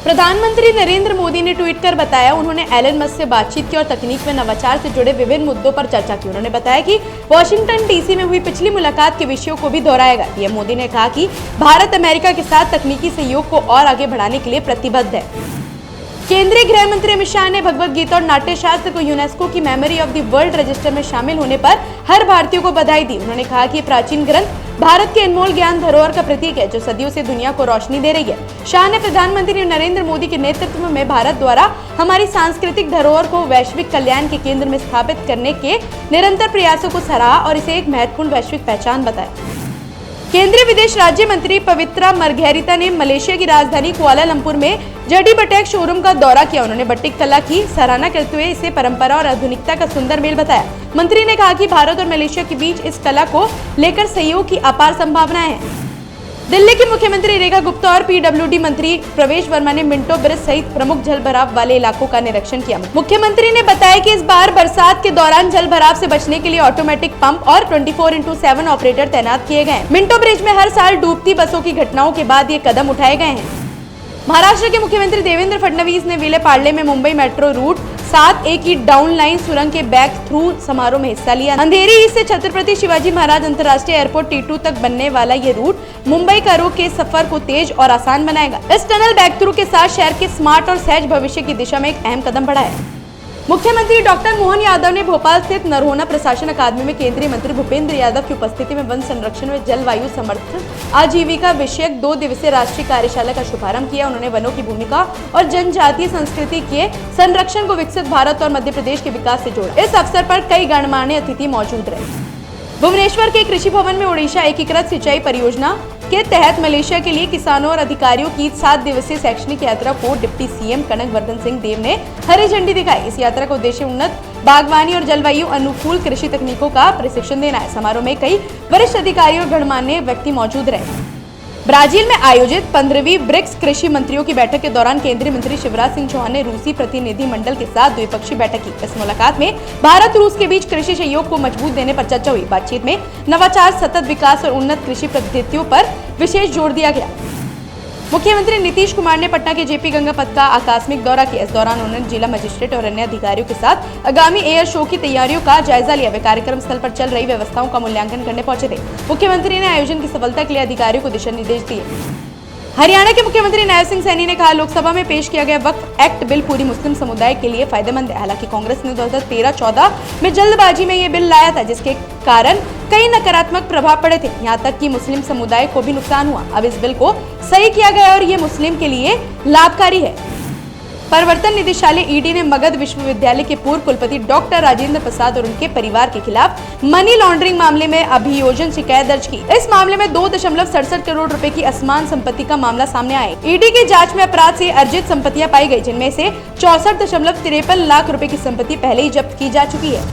प्रधानमंत्री नरेंद्र मोदी ने ट्वीट कर बताया, उन्होंने एलन मस्क से बातचीत की और तकनीक में नवाचार से जुड़े विभिन्न मुद्दों पर चर्चा की। उन्होंने बताया कि वॉशिंगटन डीसी में हुई पिछली मुलाकात के विषयों को भी दोहराएगा। पीएम मोदी ने कहा कि भारत अमेरिका के साथ तकनीकी सहयोग को और आगे बढ़ाने के लिए प्रतिबद्ध है। केंद्रीय गृह मंत्री अमित शाह ने भगवत गीता और नाट्य शास्त्र को यूनेस्को की memory of the world register में शामिल होने पर हर भारतीय को बधाई दी। उन्होंने कहा कि ये प्राचीन ग्रंथ भारत के अनमोल ज्ञान धरोहर का प्रतीक है, जो सदियों से दुनिया को रोशनी दे रही है। शाह ने प्रधानमंत्री नरेंद्र मोदी के नेतृत्व में भारत द्वारा हमारी सांस्कृतिक धरोहर को वैश्विक कल्याण के केंद्र में स्थापित करने के निरंतर प्रयासों को सराहा और इसे एक महत्वपूर्ण वैश्विक पहचान बताया। केंद्रीय विदेश राज्य मंत्री पवित्रा मरघेरिता ने मलेशिया की राजधानी कुआलालंपुर में जडी बटेक शोरूम का दौरा किया। उन्होंने बटिक कला की सराहना करते हुए इसे परंपरा और आधुनिकता का सुंदर मेल बताया। मंत्री ने कहा कि भारत और मलेशिया के बीच इस कला को लेकर सहयोग की अपार संभावनाएं हैं। दिल्ली की मुख्यमंत्री रेखा गुप्ता और पीडब्ल्यूडी मंत्री प्रवेश वर्मा ने मिंटो ब्रिज सहित प्रमुख जल भराव वाले इलाकों का निरीक्षण किया। मुख्यमंत्री ने बताया कि इस बार बरसात के दौरान जल भराव से बचने के लिए ऑटोमेटिक पंप और 24/7 ऑपरेटर तैनात किए गए। मिंटो ब्रिज में हर साल डूबती बसों की घटनाओं के बाद ये कदम उठाए गए हैं। महाराष्ट्र के मुख्यमंत्री देवेंद्र फडणवीस ने विलेपार्ले में मुंबई मेट्रो रूट 7A की डाउन लाइन सुरंग के बैक थ्रू समारोह में हिस्सा लिया। अंधेरी से छत्रपति शिवाजी महाराज अंतर्राष्ट्रीय एयरपोर्ट T2 तक बनने वाला ये रूट मुंबई करों के सफर को तेज और आसान बनाएगा। इस टनल बैक थ्रू के साथ शहर के स्मार्ट और सहज भविष्य की दिशा में एक अहम कदम बढ़ा है। मुख्यमंत्री डॉक्टर मोहन यादव ने भोपाल स्थित नरहोना प्रशासन अकादमी में केंद्रीय मंत्री भूपेंद्र यादव की उपस्थिति में वन संरक्षण व जलवायु समर्थन आजीविका विषयक 2 दिवसीय राष्ट्रीय कार्यशाला का शुभारंभ किया। उन्होंने वनों की भूमिका और जनजातीय संस्कृति के संरक्षण को विकसित भारत और मध्य प्रदेश के विकास से जोड़ा। इस अवसर पर कई गणमान्य अतिथि मौजूद रहे। भुवनेश्वर के कृषि भवन में ओडिशा एकीकृत सिंचाई परियोजना के तहत मलेशिया के लिए किसानों और अधिकारियों की 7 दिवसीय शैक्षणिक यात्रा को डिप्टी सीएम कनक वर्धन सिंह देव ने हरी झंडी दिखाई। इस यात्रा का उद्देश्य उन्नत बागवानी और जलवायु अनुकूल कृषि तकनीकों का प्रशिक्षण देना है। समारोह में कई वरिष्ठ अधिकारी और गणमान्य व्यक्ति मौजूद रहे। ब्राजील में आयोजित 15वीं ब्रिक्स कृषि मंत्रियों की बैठक के दौरान केंद्रीय मंत्री शिवराज सिंह चौहान ने रूसी प्रतिनिधि मंडल के साथ द्विपक्षीय बैठक की। इस मुलाकात में भारत रूस के बीच कृषि सहयोग को मजबूत देने पर चर्चा हुई। बातचीत में नवाचार, सतत विकास और उन्नत कृषि पद्धतियों पर विशेष जोर दिया गया। मुख्यमंत्री नीतीश कुमार ने पटना के जेपी गंगा पथ का आकस्मिक दौरा किया। इस दौरान उन्होंने जिला मजिस्ट्रेट और अन्य अधिकारियों के साथ आगामी एयर शो की तैयारियों का जायजा लिया। वे कार्यक्रम स्थल पर चल रही व्यवस्थाओं का मूल्यांकन करने पहुंचे थे। मुख्यमंत्री ने आयोजन की सफलता के लिए अधिकारियों को दिशा निर्देश दिए। हरियाणा के मुख्यमंत्री नायब सिंह सैनी ने कहा, लोकसभा में पेश किया गया वक्फ एक्ट बिल पूरी मुस्लिम समुदाय के लिए फायदेमंद है। हालांकि कांग्रेस ने 2013-14 में जल्दबाजी में ये बिल लाया था, जिसके कारण कई नकारात्मक प्रभाव पड़े थे। यहाँ तक कि मुस्लिम समुदाय को भी नुकसान हुआ। अब इस बिल को सही किया गया और ये मुस्लिम के लिए लाभकारी है। प्रवर्तन निदेशालय ईडी ने मगध विश्वविद्यालय के पूर्व कुलपति डॉक्टर राजेंद्र प्रसाद और उनके परिवार के खिलाफ मनी लॉन्ड्रिंग मामले में अभियोजन शिकायत दर्ज की। इस मामले में 2.67 करोड़ रुपए की असमान संपत्ति का मामला सामने आया। ईडी की जांच में अपराध से अर्जित संपत्तियां पाई गई, जिनमें से 64.53 लाख रुपए की संपत्ति पहले ही जब्त की जा चुकी है।